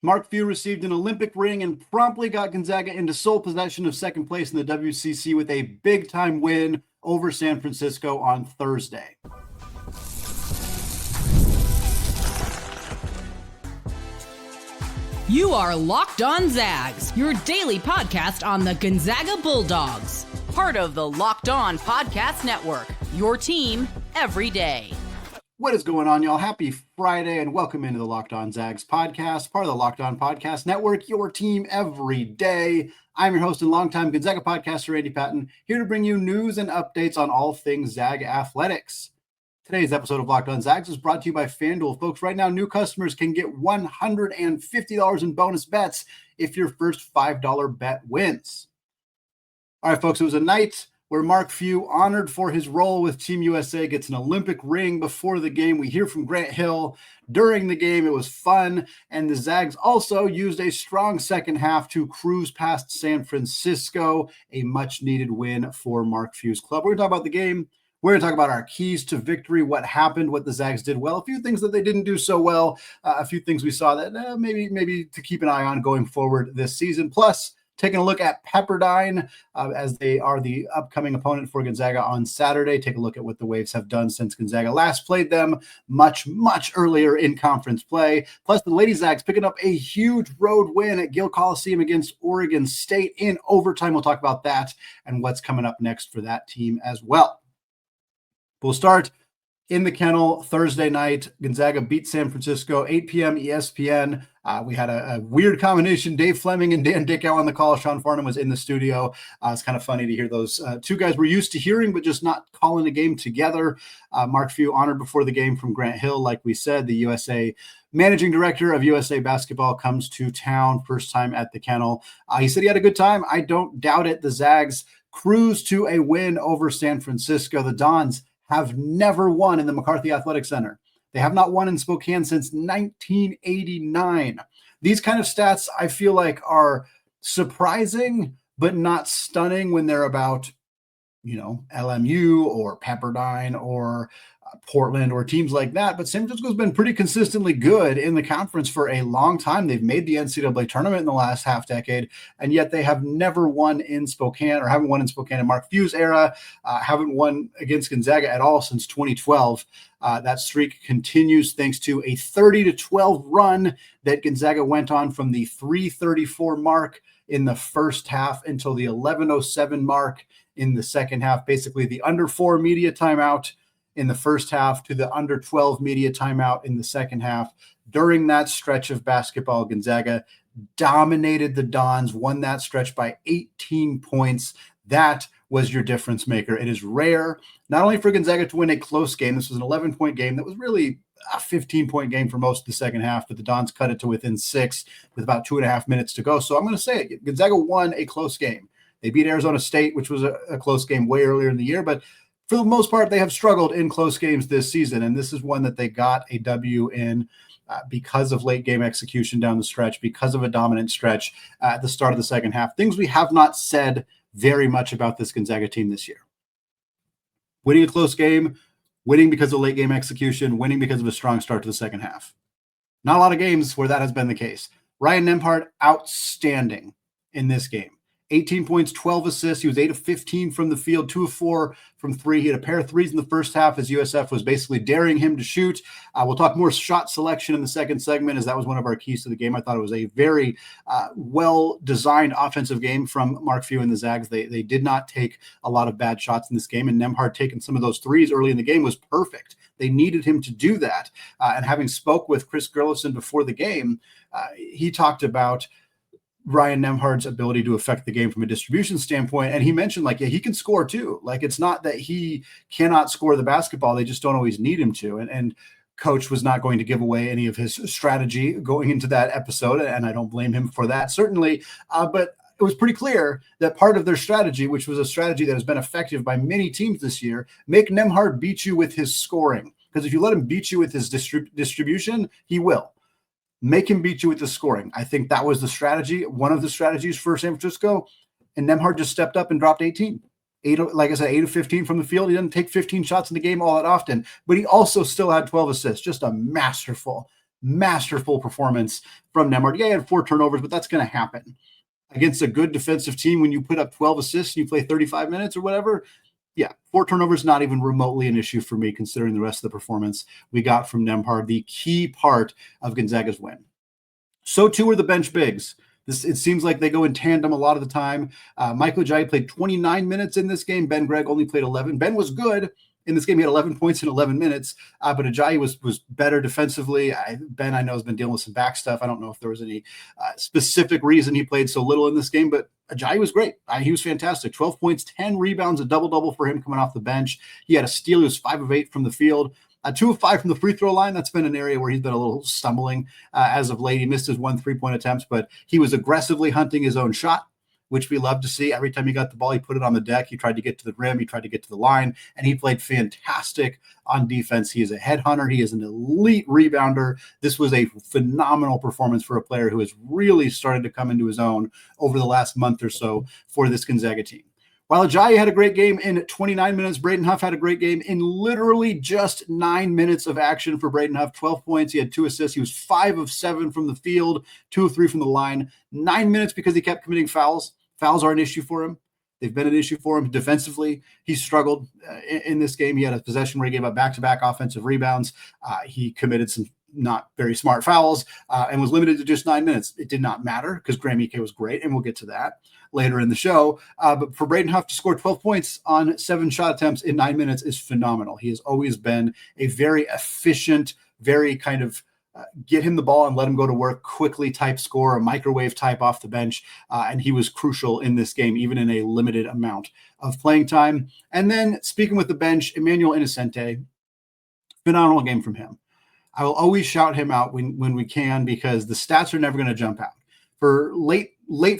Mark Few received an Olympic ring and promptly got Gonzaga into sole possession of second place in the WCC with a big-time win over San Francisco on Thursday. You are Locked On Zags, your daily podcast on the Gonzaga Bulldogs. Part of the Locked On Podcast Network, your team every day. What is going on, y'all? Happy Friday and welcome into the Locked On Zags podcast, part of the Locked On Podcast Network, your team every day. I'm your host and longtime Gonzaga podcaster, Randy Patton, here to bring you news and updates on all things Zag athletics. Today's episode of Locked On Zags is brought to you by FanDuel. Folks, right now, new customers can get $150 in bonus bets if your first $5 bet wins. All right, folks, it was a night where Mark Few, honored for his role with Team USA, gets an Olympic ring before the game. We hear from Grant Hill during the game. It was fun, and the Zags also used a strong second half to cruise past San Francisco, a much-needed win for Mark Few's club. We're going to talk about the game. We're going to talk about our keys to victory, what happened, what the Zags did well, a few things that they didn't do so well, a few things we saw that maybe to keep an eye on going forward this season. Plus, taking a look at Pepperdine as they are the upcoming opponent for Gonzaga on Saturday. Take a look at what the Waves have done since Gonzaga last played them much earlier in conference play. Plus, the Lady Zags picking up a huge road win at Gill Coliseum against Oregon State in overtime. We'll talk about that and what's coming up next for that team as well. We'll start in the kennel Thursday night. Gonzaga beat San Francisco, 8 p.m. ESPN. We had a weird combination. Dave Fleming and Dan Dickow on the call. Sean Farnham was in the studio. It's kind of funny to hear those two guys we're used to hearing, but just not calling a game together. Mark Few honored before the game from Grant Hill. Like we said, the USA managing director of USA Basketball comes to town, first time at the kennel. He said he had a good time. I don't doubt it. The Zags cruise to a win over San Francisco. The Dons have never won in the McCarthy Athletic Center. They have not won in Spokane since 1989. These kind of stats, I feel like, are surprising, but not stunning when they're about, LMU or Pepperdine or Portland or teams like that. But San Francisco's been pretty consistently good in the conference for a long time. They've made the NCAA tournament in the last half decade, and yet they have never won in Spokane, or haven't won in Spokane in Mark Few's era, haven't won against Gonzaga at all since 2012. That streak continues thanks to a 30-12 run that Gonzaga went on from the 3:34 mark in the first half until the 11:07 mark in the second half. Basically, the under 4 media timeout in the first half to the under 12 media timeout in the second half. During that stretch of basketball, Gonzaga dominated the Dons, won that stretch by 18 points. That was your difference maker. It is rare, not only for Gonzaga to win a close game. This was an 11-point game that was really a 15-point game for most of the second half, but the Dons cut it to within 6 with about 2.5 minutes to go. So I'm going to say it. Gonzaga won a close game. They beat Arizona State, which was a close game way earlier in the year, but for the most part, they have struggled in close games this season, and this is one that they got a W in because of late game execution down the stretch, because of a dominant stretch at the start of the second half. Things we have not said very much about this Gonzaga team this year. Winning a close game, winning because of late game execution, winning because of a strong start to the second half. Not a lot of games where that has been the case. Ryan Nembhard, outstanding in this game. 18 points, 12 assists. He was 8 of 15 from the field, 2 of 4 from 3. He had a pair of threes in the first half as USF was basically daring him to shoot. We'll talk more shot selection in the second segment, as that was one of our keys to the game. I thought it was a very well-designed offensive game from Mark Few and the Zags. They did not take a lot of bad shots in this game, and Nembhard taking some of those threes early in the game was perfect. They needed him to do that. And having spoke with Chris Gerlison before the game, he talked about Ryan Nembhard's ability to affect the game from a distribution standpoint. And he mentioned, he can score too. It's not that he cannot score the basketball. They just don't always need him to. And coach was not going to give away any of his strategy going into that episode. And I don't blame him for that, certainly. But it was pretty clear that part of their strategy, which was a strategy that has been effective by many teams this year, make Nembhard beat you with his scoring. Because if you let him beat you with his distribution, he will. Make him beat you with the scoring. I think that was the strategy, one of the strategies for San Francisco. And Nembhard just stepped up and dropped 18. 8, like I said, 8 of 15 from the field. He doesn't take 15 shots in the game all that often, but he also still had 12 assists. Just a masterful masterful performance from Nembhard. Yeah, he had 4 turnovers, but that's going to happen against a good defensive team. When you put up 12 assists and you play 35 minutes or whatever, yeah, 4 turnovers, not even remotely an issue for me, considering the rest of the performance we got from Nembhard, the key part of Gonzaga's win. So too are the bench bigs. It seems like they go in tandem a lot of the time. Michael Ajayi played 29 minutes in this game. Ben Gregg only played 11. Ben was good in this game. He had 11 points in 11 minutes, but Ajayi was better defensively. Ben, I know, has been dealing with some back stuff. I don't know if there was any specific reason he played so little in this game, but Ajayi was great. He was fantastic. 12 points, 10 rebounds, a double-double for him coming off the bench. He had a steal. He was 5 of 8 from the field. 2 of 5 from the free throw line. That's been an area where he's been a little stumbling as of late. He missed his 1 3-point attempt, but he was aggressively hunting his own shot, which we love to see. Every time he got the ball, he put it on the deck. He tried to get to the rim. He tried to get to the line, and he played fantastic on defense. He is a headhunter. He is an elite rebounder. This was a phenomenal performance for a player who has really started to come into his own over the last month or so for this Gonzaga team. While Ajayi had a great game in 29 minutes, Braden Huff had a great game in literally just 9 minutes of action for Braden Huff. 12 points. He had 2 assists. He was 5 of 7 from the field, 2 of 3 from the line. 9 minutes because he kept committing fouls. Fouls are an issue for him. They've been an issue for him defensively. He struggled in this game. He had a possession where he gave up back-to-back offensive rebounds. He committed some not very smart fouls and was limited to just 9 minutes. It did not matter because Graham Ike was great, and we'll get to that later in the show. But for Braden Huff to score 12 points on 7 shot attempts in 9 minutes is phenomenal. He has always been a very efficient, very kind of get him the ball and let him go to work quickly type scorer, a microwave type off the bench. And he was crucial in this game, even in a limited amount of playing time. And then speaking with the bench, Emmanuel Innocente, phenomenal game from him. I will always shout him out when we can, because the stats are never going to jump out. For late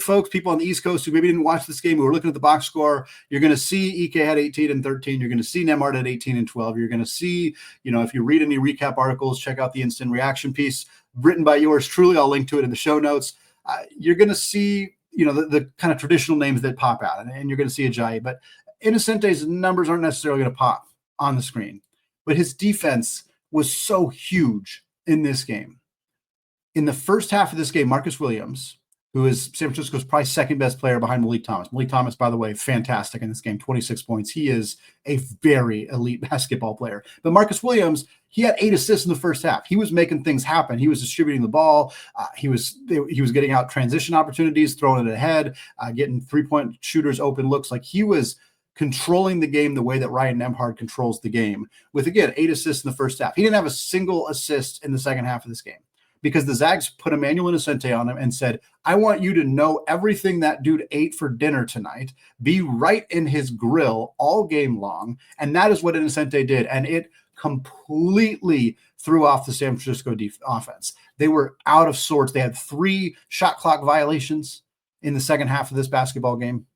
folks, people on the East Coast who maybe didn't watch this game, who were looking at the box score, you're going to see Ike had 18 and 13. You're going to see Nembhard at 18 and 12. You're going to see, if you read any recap articles, check out the instant reaction piece written by yours truly. I'll link to it in the show notes. You're going to see, the kind of traditional names that pop out, and you're going to see Ajayi. But Innocente's numbers aren't necessarily going to pop on the screen. But his defense was so huge in this game. In the first half of this game, Marcus Williams, who is San Francisco's probably second best player behind Malik Thomas. Malik Thomas, by the way, fantastic in this game, 26 points. He is a very elite basketball player. But Marcus Williams, he had 8 assists in the first half. He was making things happen. He was distributing the ball. He was getting out transition opportunities, throwing it ahead, getting 3-point shooters open looks. Like, he was controlling the game the way that Ryan Nembhard controls the game, with, again, 8 assists in the first half. He didn't have a single assist in the second half of this game, because the Zags put Emmanuel Innocente on him and said, I want you to know everything that dude ate for dinner tonight, be right in his grill all game long. And that is what Innocente did. And it completely threw off the San Francisco offense. They were out of sorts. They had 3 shot clock violations in the second half of this basketball game.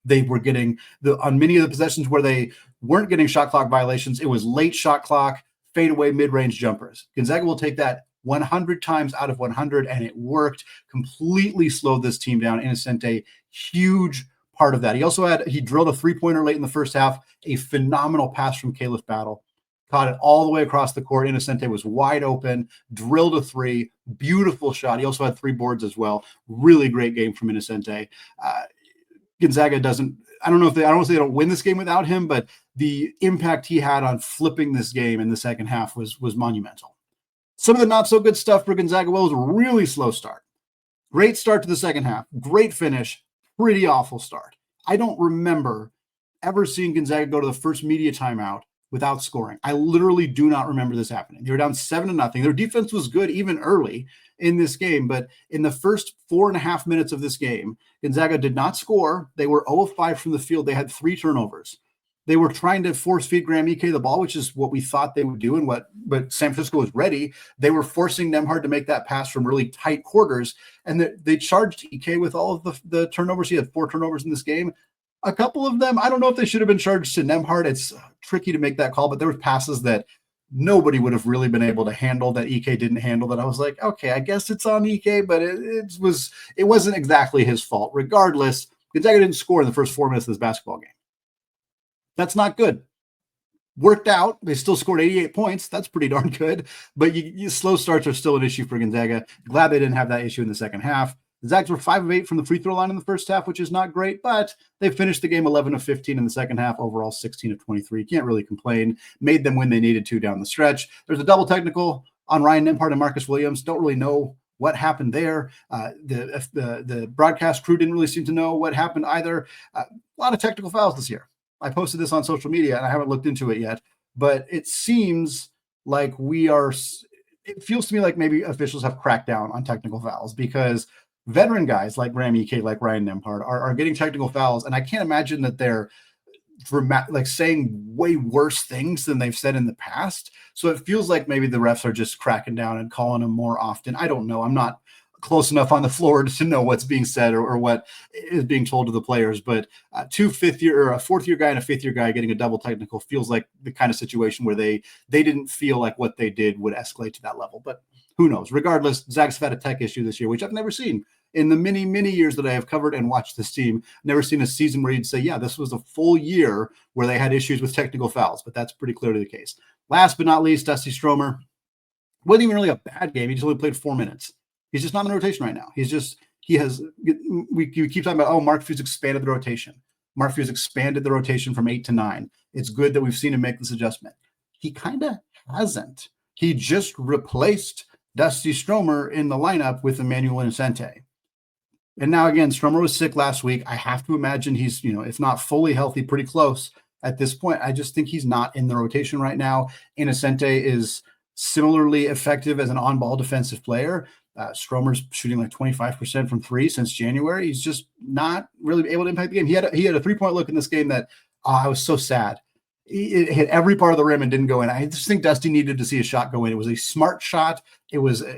They were getting on many of the possessions where they weren't getting shot clock violations, it was late shot clock, fadeaway mid-range jumpers. Gonzaga will take that 100 times out of 100, and it worked. Completely slowed this team down. Innocente, huge part of that. He drilled a 3-pointer late in the first half, a phenomenal pass from Caliph Battle. Caught it all the way across the court. Innocente was wide open, drilled a 3, beautiful shot. He also had 3 boards as well. Really great game from Innocente. Gonzaga I don't want to say they don't win this game without him, but the impact he had on flipping this game in the second half was monumental. Some of the not so good stuff for Gonzaga was a really slow start. Great start to the second half. Great finish. Pretty awful start. I don't remember ever seeing Gonzaga go to the first media timeout without scoring. I literally do not remember this happening. They were down 7-0. Their defense was good even early in this game, but in the first 4.5 minutes of this game, Gonzaga did not score. They were 0 of 5 from the field. They had 3 turnovers. They were trying to force feed Graham Ike the ball, which is what we thought they would do, and but San Francisco was ready. They were forcing Nembhard to make that pass from really tight quarters, and they charged Ike with all of the turnovers. He had 4 turnovers in this game. A couple of them, I don't know if they should have been charged to Nembhard. It's tricky to make that call, but there were passes that nobody would have really been able to handle that Ike didn't handle, that I was like, okay, I guess it's on Ike, but it wasn't exactly his fault. Regardless, Gonzaga didn't score in the first 4 minutes of this basketball game. That's not good. worked out. They still scored 88 points. That's pretty darn good. But slow starts are still an issue for Gonzaga. Glad they didn't have that issue in the second half. The Zags were 5 of 8 from the free throw line in the first half, which is not great, but they finished the game 11 of 15 in the second half, overall 16 of 23. Can't really complain. Made them when they needed to down the stretch. There's a double technical on Ryan Nembhard and Marcus Williams. Don't really know what happened there. The broadcast crew didn't really seem to know what happened either. A lot of technical fouls this year. I posted this on social media, and I haven't looked into it yet, but it seems like it feels to me like maybe officials have cracked down on technical fouls, because veteran guys like Graham Ike, like Ryan Nembhard are getting technical fouls, and I can't imagine that they're saying way worse things than they've said in the past. So it feels like maybe the refs are just cracking down and calling them more often. I don't know. I'm not close enough on the floor to know what's being said or what is being told to the players, but a fourth year guy and a fifth year guy getting a double technical feels like the kind of situation where they didn't feel like what they did would escalate to that level. But who knows? Regardless, Zags have had a tech issue this year, which I've never seen in the many, many years that I have covered and watched this team. Never seen a season where you'd say, yeah, this was a full year where they had issues with technical fouls, but that's pretty clearly the case. Last but not least, Dusty Stromer wasn't even really a bad game. He just only played 4 minutes. He's just not in the rotation right now. We keep talking about, Mark Few's expanded the rotation. Mark Few's expanded the rotation from 8 to 9. It's good that we've seen him make this adjustment. He kind of hasn't. He just replaced Dusty Stromer in the lineup with Emmanuel Incente. And now again, Stromer was sick last week. I have to imagine he's, if not fully healthy, pretty close at this point. I just think he's not in the rotation right now. Incente is similarly effective as an on-ball defensive player. Stromer's shooting like 25% from three since January. He's just not really able to impact the game. He had a 3-point look in this game that I was so sad. It hit every part of the rim and didn't go in. I just think Dusty needed to see a shot go in. It was a smart shot.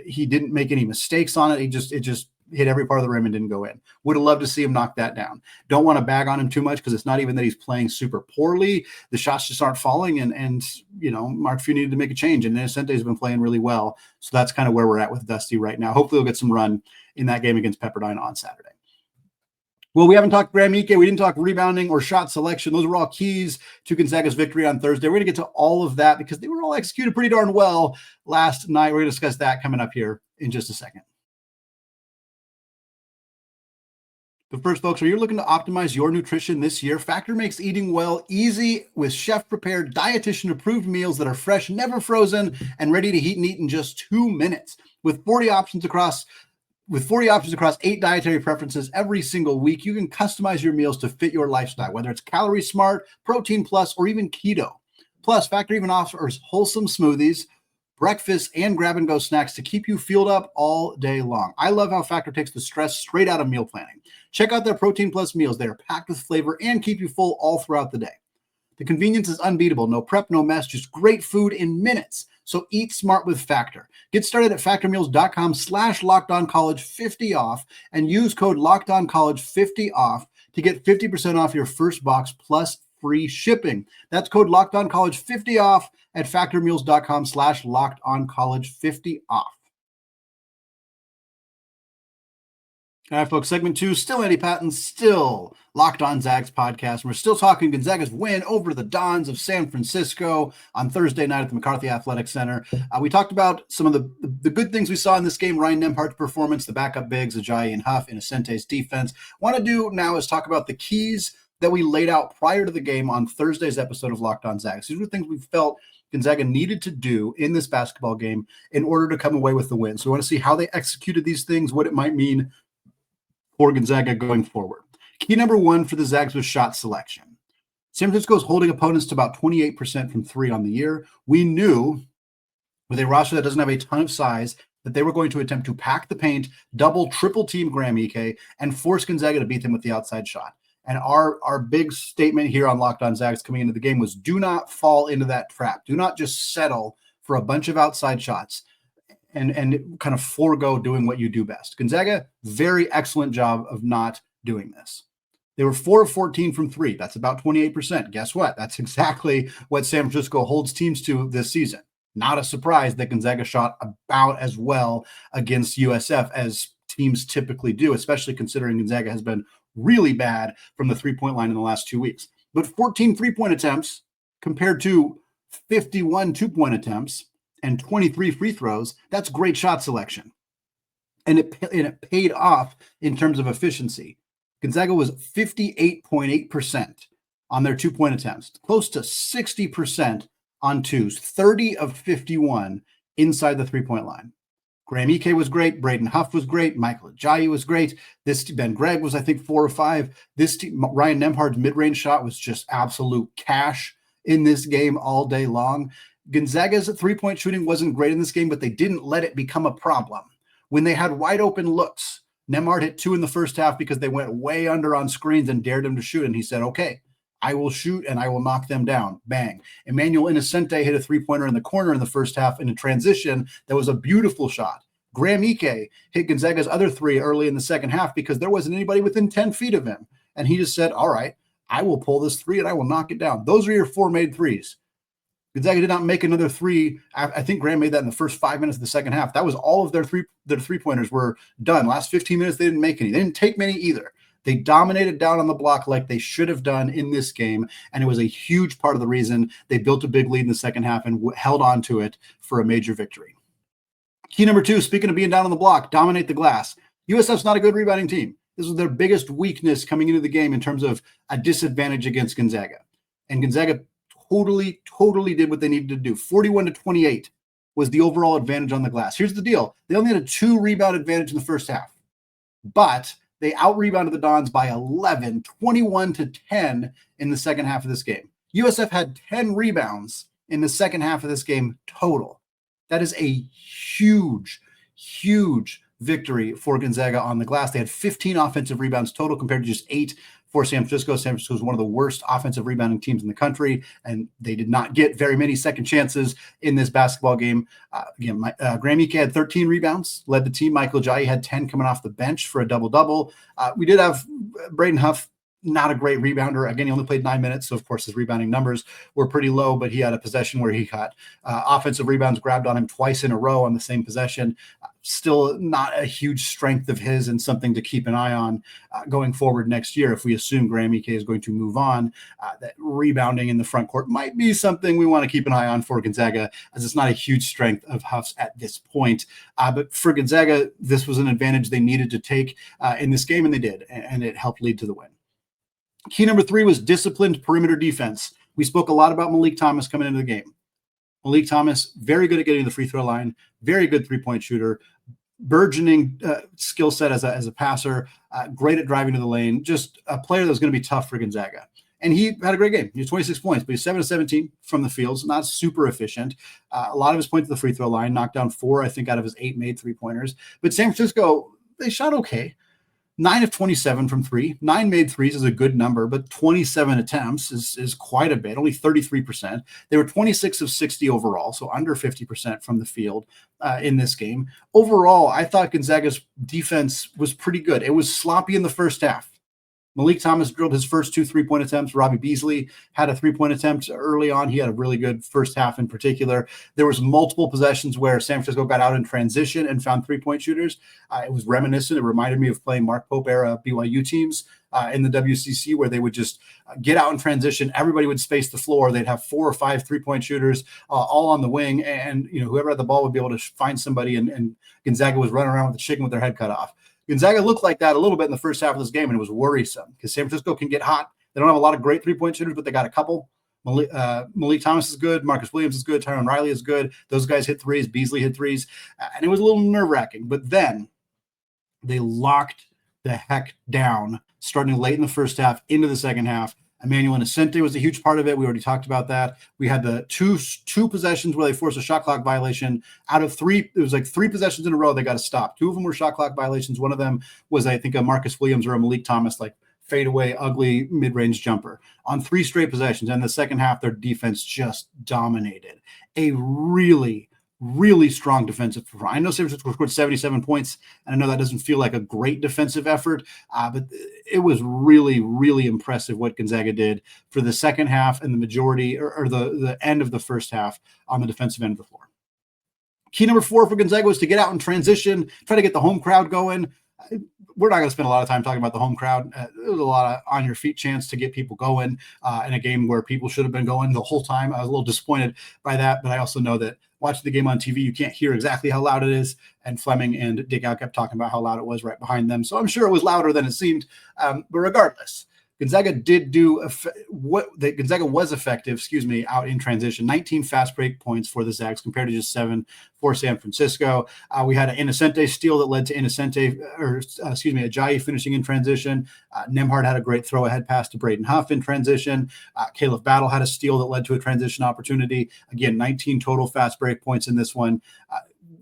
He didn't make any mistakes on it. It just hit every part of the rim and didn't go in. Would have loved to see him knock that down. Don't want to bag on him too much, because it's not even that he's playing super poorly. The shots just aren't falling, and Mark Few needed to make a change, and Incente has been playing really well. So that's kind of where we're at with Dusty right now. Hopefully he'll get some run in that game against Pepperdine on Saturday. Well, we haven't talked Graham Ike. We didn't talk rebounding or shot selection. Those were all keys to Gonzaga's victory on Thursday. We're going to get to all of that because they were all executed pretty darn well last night. We're going to discuss that coming up here in just a second. But first, folks, are you looking to optimize your nutrition this year? Factor makes eating well easy with chef-prepared, dietitian-approved meals that are fresh, never frozen, and ready to heat and eat in just 2 minutes. With 40 options across 8 dietary preferences every single week, you can customize your meals to fit your lifestyle, whether it's Calorie Smart, Protein Plus, or even Keto. Plus, Factor even offers wholesome smoothies, breakfast, and grab-and-go snacks to keep you fueled up all day long. I love how Factor takes the stress straight out of meal planning. Check out their Protein Plus meals. They are packed with flavor and keep you full all throughout the day. The convenience is unbeatable. No prep, no mess, just great food in minutes. So eat smart with Factor. Get started at factormeals.com/LockedOnCollege50 off and use code LockedOnCollege50 off to get 50% off your first box plus free shipping. That's code LockedOnCollege50 off at factormeals.com/LockedOnCollege50 off. All right, folks, segment 2, still Andy Patton, still Locked On Zags podcast. And we're still talking Gonzaga's win over the Dons of San Francisco on Thursday night at the McCarthy Athletic Center. We talked about some of the good things we saw in this game, Ryan Nembhard's performance, the backup bigs, Ajayi and Huff, and Incente's defense. What I want to do now is talk about the keys that we laid out prior to the game on Thursday's episode of Locked On Zags. These were things we felt Gonzaga needed to do in this basketball game in order to come away with the win. So we want to see how they executed these things, what it might mean for Gonzaga going forward. Key number 1 for the Zags was shot selection. San Francisco is holding opponents to about 28% from 3 on the year. We knew with a roster that doesn't have a ton of size that they were going to attempt to pack the paint, double, triple team Graham Ike, and force Gonzaga to beat them with the outside shot. And our big statement here on Locked On Zags coming into the game was do not fall into that trap. Do not just settle for a bunch of outside shots and kind of forego doing what you do best. Gonzaga, very excellent job of not doing this. They were 4 of 14 from 3. That's about 28%. Guess what? That's exactly what San Francisco holds teams to this season. Not a surprise that Gonzaga shot about as well against USF as teams typically do, especially considering Gonzaga has been really bad from the three-point line in the last 2 weeks. But 14 three-point attempts compared to 51 two-point attempts, and 23 free throws. That's great shot selection. And it paid off in terms of efficiency. Gonzaga was 58.8% on their two-point attempts, close to 60% on twos, 30 of 51 inside the three-point line. Graham Ike was great. Braden Huff was great. Michael Ajayi was great. Ben Gregg was, I think, 4 or 5. This team, Ryan Nembhard's mid-range shot was just absolute cash in this game all day long. Gonzaga's three-point shooting wasn't great in this game, but they didn't let it become a problem. When they had wide open looks, Nembhard hit 2 in the first half because they went way under on screens and dared him to shoot. And he said, okay, I will shoot and I will knock them down. Bang. Emmanuel Innocente hit a three-pointer in the corner in the first half in a transition. That was a beautiful shot. Graham Ike hit Gonzaga's other 3 early in the second half because there wasn't anybody within 10 feet of him. And he just said, all right, I will pull this 3 and I will knock it down. Those are your 4 made threes. Gonzaga did not make another 3. I think Graham made that in the first 5 minutes of the second half. That was all of their three-pointers were done. Last 15 minutes, they didn't make any. They didn't take many either. They dominated down on the block like they should have done in this game, and it was a huge part of the reason they built a big lead in the second half and held on to it for a major victory. Key number 2, speaking of being down on the block, dominate the glass. USF's not a good rebounding team. This was their biggest weakness coming into the game in terms of a disadvantage against Gonzaga. And Gonzaga totally did what they needed to do. 41-28 was the overall advantage on the glass. Here's the deal. They only had a 2 rebound advantage in the first half, but they out-rebounded the Dons by 11, 21-10 in the second half of this game. USF had 10 rebounds in the second half of this game total. That is a huge victory for Gonzaga on the glass. They had 15 offensive rebounds total compared to just 8 for San Francisco. San Francisco was one of the worst offensive rebounding teams in the country, and they did not get very many second chances in this basketball game. Graham Ike had 13 rebounds, led the team. Michael Ajayi had 10 coming off the bench for a double-double. We did have Braden Huff, not a great rebounder. Again, he only played 9 minutes, so of course his rebounding numbers were pretty low, but he had a possession where he got offensive rebounds grabbed on him twice in a row on the same possession. Still not a huge strength of his and something to keep an eye on going forward next year. If we assume Graham Ike is going to move on, that rebounding in the front court might be something we want to keep an eye on for Gonzaga, as it's not a huge strength of Huff's at this point. But for Gonzaga, this was an advantage they needed to take in this game, and they did, and it helped lead to the win. Key number 3 was disciplined perimeter defense. We spoke a lot about Malik Thomas coming into the game. Malik Thomas, very good at getting to the free throw line, very good three-point shooter, burgeoning skill set as a passer, great at driving to the lane, just a player that was going to be tough for Gonzaga. And he had a great game. He had 26 points, but he's 7 of 17 from the field, not super efficient. A lot of his points to the free throw line, knocked down 4, I think, out of his 8 made three-pointers. But San Francisco, they shot okay. 9 of 27 from 3. 9 made threes is a good number, but 27 attempts is quite a bit, only 33%. They were 26 of 60 overall, so under 50% from the field in this game. Overall, I thought Gonzaga's defense was pretty good. It was sloppy in the first half. Malik Thomas drilled his first 2 3-point attempts. Robbie Beasley had a 3-point attempt early on. He had a really good first half in particular. There was multiple possessions where San Francisco got out in transition and found 3-point shooters. It was reminiscent. It reminded me of playing Mark Pope era BYU teams in the WCC, where they would just get out in transition. Everybody would space the floor. They'd have 4 or 5 3-point shooters all on the wing, and whoever had the ball would be able to find somebody. And Gonzaga was running around with the chicken with their head cut off. Gonzaga looked like that a little bit in the first half of this game, and it was worrisome because San Francisco can get hot. They don't have a lot of great three-point shooters, but they got a couple. Malik Thomas is good. Marcus Williams is good. Tyron Riley is good. Those guys hit threes. Beasley hit threes. And it was a little nerve-wracking. But then they locked the heck down, starting late in the first half into the second half. Emmanuel Innocente was a huge part of it. We already talked about that. We had the two possessions where they forced a shot clock violation. Out of 3, it was like 3 possessions in a row they got to stop. 2 of them were shot clock violations. One of them was, I think, a Marcus Williams or a Malik Thomas, like fadeaway, ugly mid-range jumper on 3 straight possessions. And in the second half, their defense just dominated. A really strong defensive performance. I know San Francisco scored 77 points, and I know that doesn't feel like a great defensive effort, but it was really impressive what Gonzaga did for the second half and the majority or the end of the first half on the defensive end of the floor. Key number 4 for Gonzaga was to get out in transition, try to get the home crowd going. we're not going to spend a lot of time talking about the home crowd. There was a lot of on your feet chance to get people going in a game where people should have been going the whole time. I was a little disappointed by that, but I also know that watching the game on TV, you can't hear exactly how loud it is. And Fleming and Dick Out kept talking about how loud it was right behind them. So I'm sure it was louder than it seemed. But regardless, Gonzaga did do Gonzaga was effective, out in transition. 19 fast break points for the Zags compared to just 7 for San Francisco. We had an Innocente steal that led to Ajayi finishing in transition. Nembhard had a great throw ahead pass to Braden Huff in transition. Caleb Battle had a steal that led to a transition opportunity. Again, 19 total fast break points in this one.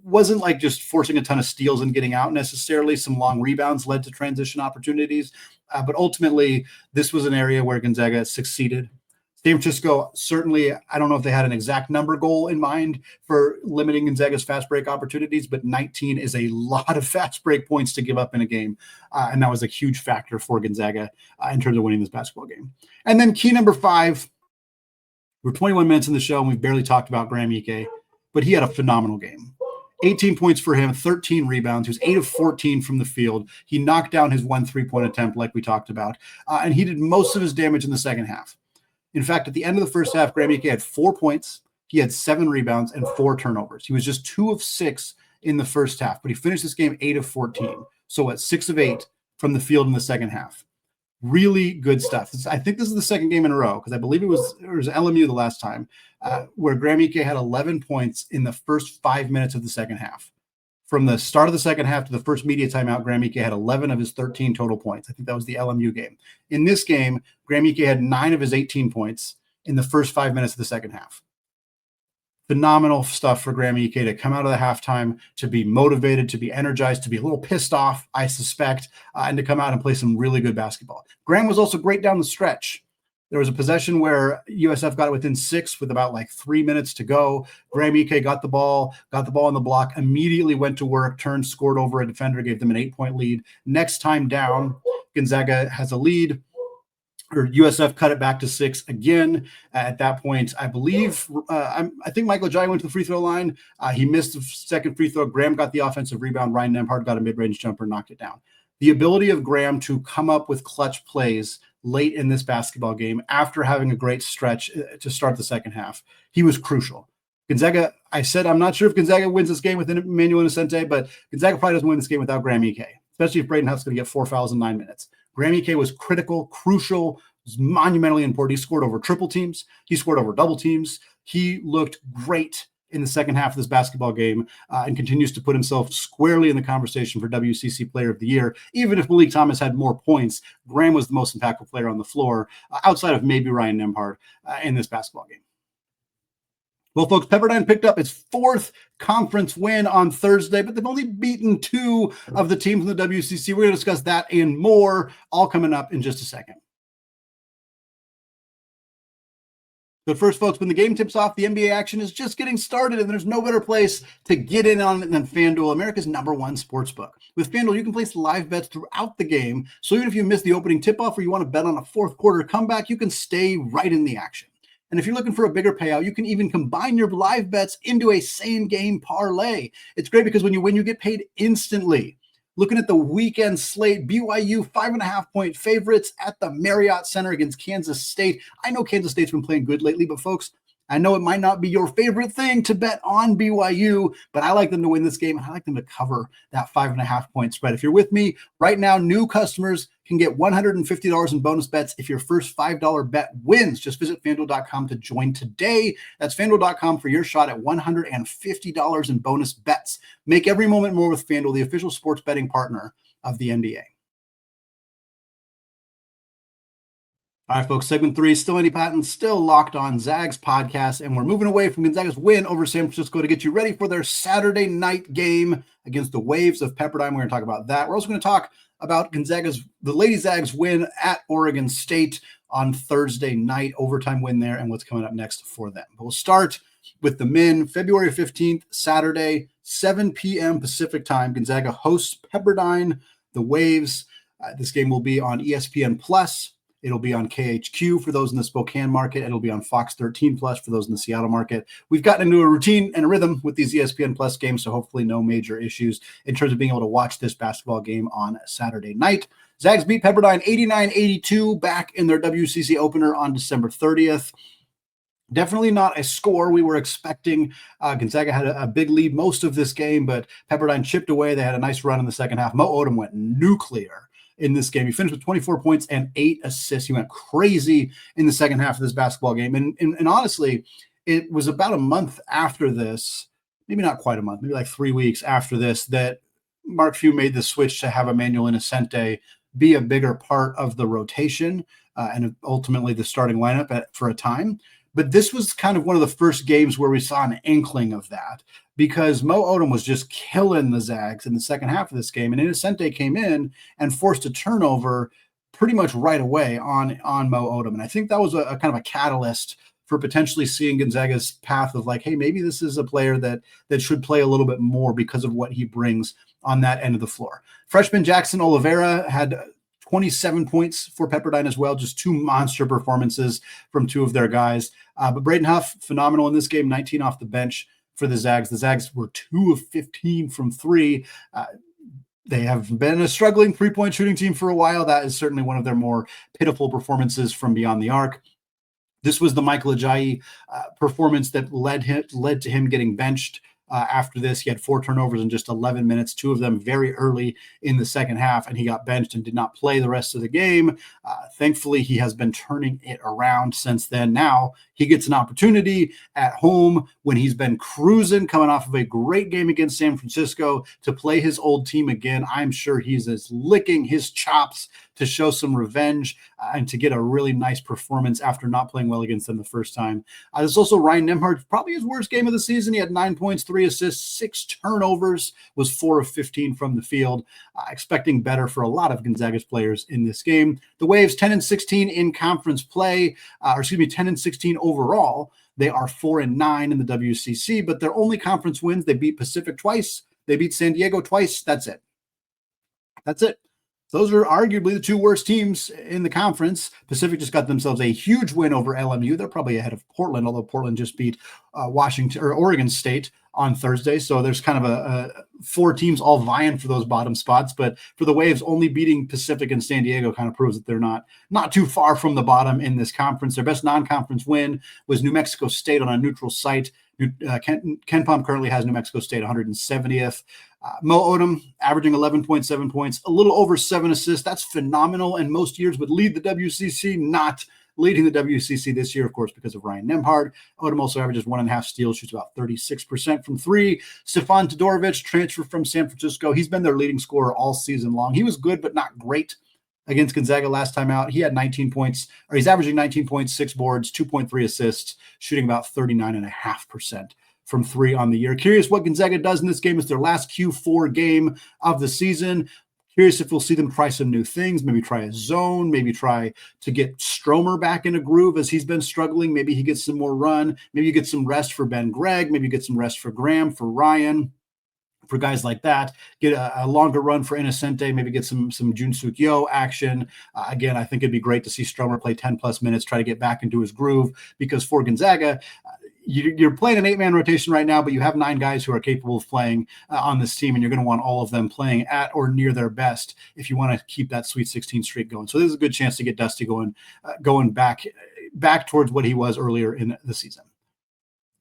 Wasn't like just forcing a ton of steals and getting out necessarily. Some long rebounds led to transition opportunities. But ultimately, this was an area where Gonzaga succeeded. San Francisco, certainly, I don't know if they had an exact number goal in mind for limiting Gonzaga's fast break opportunities, but 19 is a lot of fast break points to give up in a game. And that was a huge factor for Gonzaga in terms of winning this basketball game. And then key number 5, we're 21 minutes in the show, and we've barely talked about Graham Ike, but he had a phenomenal game. 18 points for him, 13 rebounds. He was 8 of 14 from the field. He knocked down his 1 3-point attempt like we talked about, and he did most of his damage in the second half. In fact, at the end of the first half, Graham Ike had 4 points. He had 7 rebounds and 4 turnovers. He was just 2 of 6 in the first half, but he finished this game 8 of 14. So at 6 of 8 from the field in the second half. Really good stuff. I think this is the second game in a row, because I believe it was LMU the last time, where Graham Ike had 11 points in the first 5 minutes of the second half. From the start of the second half to the first media timeout, Graham Ike had 11 of his 13 total points. I think that was the LMU game. In this game, Graham Ike had 9 of his 18 points in the first 5 minutes of the second half. Phenomenal stuff for Graham Ike to come out of the halftime, to be motivated, to be energized, to be a little pissed off, I suspect, and to come out and play some really good basketball. Graham was also great down the stretch. There was a possession where USF got it within 6 with about 3 minutes to go. Graham Ike got the ball on the block, immediately went to work, turned, scored over a defender, gave them an 8-point lead. Next time down, Gonzaga has a lead. Or USF cut it back to 6 again. At that point, I believe, I think Michael Ajayi went to the free throw line. He missed the second free throw. Graham got the offensive rebound. Ryan Nembhard got a mid-range jumper, knocked it down. The ability of Graham to come up with clutch plays late in this basketball game after having a great stretch to start the second half, he was crucial. Gonzaga, I said, I'm not sure if Gonzaga wins this game with Emmanuel Innocente, but Gonzaga probably doesn't win this game without Graham Ike, especially if Braden Huff's going to get 4 fouls in 9 minutes. Graham Ike was critical, crucial, was monumentally important. He scored over triple teams. He scored over double teams. He looked great in the second half of this basketball game and continues to put himself squarely in the conversation for WCC Player of the Year. Even if Malik Thomas had more points, Graham was the most impactful player on the floor outside of maybe Ryan Nembhard in this basketball game. Well, folks, Pepperdine picked up its 4th conference win on Thursday, but they've only beaten 2 of the teams in the WCC. We're going to discuss that and more, all coming up in just a second. But first, folks, when the game tips off, the NBA action is just getting started, and there's no better place to get in on it than FanDuel, America's #1 sportsbook. With FanDuel, you can place live bets throughout the game, so even if you miss the opening tip-off or you want to bet on a fourth quarter comeback, you can stay right in the action. And if you're looking for a bigger payout, you can even combine your live bets into a same-game parlay. It's great because when you win, you get paid instantly. Looking at the weekend slate, BYU 5.5-point favorites at the Marriott Center against Kansas State. I know Kansas State's been playing good lately, but folks, I know it might not be your favorite thing to bet on BYU, but I like them to win this game, and I like them to cover that 5.5-point spread. If you're with me right now, new customers can get $150 in bonus bets if your first $5 bet wins. Just visit FanDuel.com to join today. That's FanDuel.com for your shot at $150 in bonus bets. Make every moment more with FanDuel, the official sports betting partner of the NBA. All right, folks, segment 3, still Andy Patton, still Locked On Zags podcast, and we're moving away from Gonzaga's win over San Francisco to get you ready for their Saturday night game against the Waves of Pepperdine. We're going to talk about that. We're also going to talk about the Lady Zags win at Oregon State on Thursday night, overtime win there, and what's coming up next for them. But we'll start with the men. February 15th, Saturday, 7 p.m. Pacific time. Gonzaga hosts Pepperdine, the Waves. This game will be on ESPN Plus. It'll be on KHQ for those in the Spokane market. It'll be on Fox 13 Plus for those in the Seattle market. We've gotten into a routine and a rhythm with these ESPN Plus games, so hopefully no major issues in terms of being able to watch this basketball game on Saturday night. Zags beat Pepperdine 89-82 back in their WCC opener on December 30th. Definitely not a score we were expecting. Gonzaga had a big lead most of this game, but Pepperdine chipped away. They had a nice run in the second half. Moe Odom went nuclear in this game. He finished with 24 points and 8 assists. He went crazy in the second half of this basketball game. And honestly, it was about a month after this, maybe not quite a month, maybe like 3 weeks after this, that Mark Few made the switch to have Emmanuel Innocente be a bigger part of the rotation and ultimately the starting lineup for a time. But this was kind of one of the first games where we saw an inkling of that, because Moe Odom was just killing the Zags in the second half of this game. And Innocente came in and forced a turnover pretty much right away on Moe Odom. And I think that was a kind of a catalyst for potentially seeing Gonzaga's path of like, hey, maybe this is a player that should play a little bit more because of what he brings on that end of the floor. Freshman Jackson Oliveira had 27 points for Pepperdine as well, just 2 monster performances from 2 of their guys. But Braden Huff, phenomenal in this game, 19 off the bench for the Zags. The Zags were 2 of 15 from 3. They have been a struggling three-point shooting team for a while. That is certainly one of their more pitiful performances from beyond the arc. This was the Michael Ajayi performance that led to him getting benched. After this, he had 4 turnovers in just 11 minutes, 2 of them very early in the second half, and he got benched and did not play the rest of the game. Thankfully, he has been turning it around since then. Now he gets an opportunity at home when he's been cruising, coming off of a great game against San Francisco, to play his old team again. I'm sure he's as licking his chops to show some revenge and to get a really nice performance after not playing well against them the first time. There's also Ryan Nembhard, probably his worst game of the season. He had 9 points, 3 assists, 6 turnovers, was 4 of 15 from the field. Expecting better for a lot of Gonzaga's players in this game. The Waves 10-16 in conference play, 10-16 overall. They are 4-9 in the WCC, but their only conference wins, they beat Pacific twice, they beat San Diego twice. That's it. Those are arguably the 2 worst teams in the conference. Pacific just got themselves a huge win over LMU. They're probably ahead of Portland, although Portland just beat Oregon State on Thursday. So there's kind of a 4 teams all vying for those bottom spots. But for the Waves, only beating Pacific and San Diego kind of proves that they're not too far from the bottom in this conference. Their best non-conference win was New Mexico State on a neutral site. Ken Pom currently has New Mexico State 170th. Moe Odom averaging 11.7 points, a little over 7 assists. That's phenomenal, and most years would lead the WCC, not leading the WCC this year, of course, because of Ryan Nembhard. Odom also averages 1.5 steals, shoots about 36% from 3. Stefan Todorovic, transfer from San Francisco. He's been their leading scorer all season long. He was good, but not great against Gonzaga last time out. He had 19 points, or he's averaging 19 points, 6 boards, 2.3 assists, shooting about 39.5% from 3 on the year. Curious what Gonzaga does in this game. It's their last Q4 game of the season. Curious if we'll see them try some new things, maybe try a zone, maybe try to get Stromer back in a groove as he's been struggling. Maybe he gets some more run. Maybe you get some rest for Ben Gregg. Maybe you get some rest for Graham, for Ryan, for guys like that. Get a longer run for Innocente, maybe get some Junsuk Yo action. Again, I think it'd be great to see Stromer play 10-plus minutes, try to get back into his groove, because for Gonzaga, you're playing an 8-man rotation right now, but you have 9 guys who are capable of playing on this team, and you're going to want all of them playing at or near their best if you want to keep that Sweet 16 streak going. So this is a good chance to get Dusty going back towards what he was earlier in the season.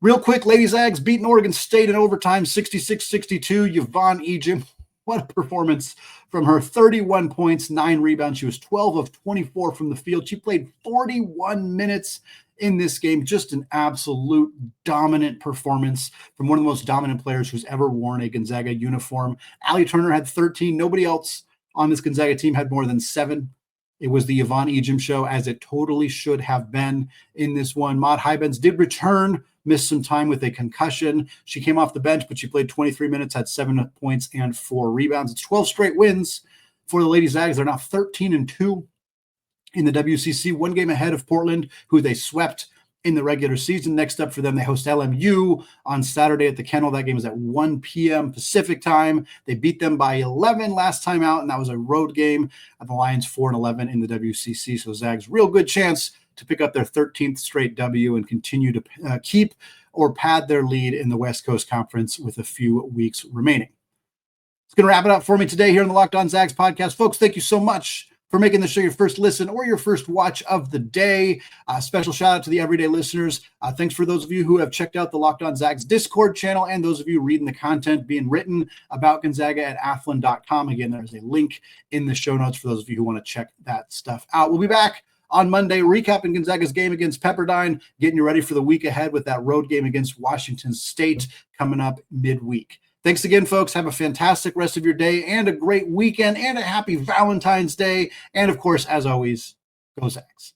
Real quick, Lady Zags beating Oregon State in overtime, 66-62. Yvonne Ejim, what a performance from her. 31 points, 9 rebounds. She was 12 of 24 from the field. She played 41 minutes in this game. Just an absolute dominant performance from one of the most dominant players who's ever worn a Gonzaga uniform. Allie Turner had 13. Nobody else on this Gonzaga team had more than 7. It was the Yvonne Ejim show, as it totally should have been in this one. Maud Hybens did return, missed some time with a concussion. She came off the bench, but she played 23 minutes, had 7 points and 4 rebounds. It's 12 straight wins for the Lady Zags. They're now 13-2 in the WCC, 1 game ahead of Portland, who they swept in the regular season. Next up for them, they host LMU on Saturday at the Kennel. That game is at 1 p.m. Pacific time. They beat them by 11 last time out, and that was a road game. The Lions 4-11 in the WCC. So Zags, real good chance to pick up their 13th straight W and continue to keep or pad their lead in the West Coast Conference with a few weeks remaining. It's going to wrap it up for me today here on the Locked On Zags podcast. Folks, thank you so much for making the show your first listen or your first watch of the day. Special shout out to the everyday listeners. Thanks for those of you who have checked out the Locked On Zags Discord channel and those of you reading the content being written about Gonzaga at athlon.com. Again, there's a link in the show notes for those of you who want to check that stuff out. We'll be back on Monday, recapping Gonzaga's game against Pepperdine, getting you ready for the week ahead with that road game against Washington State coming up midweek. Thanks again, folks. Have a fantastic rest of your day and a great weekend and a happy Valentine's Day. And, of course, as always, go Zags.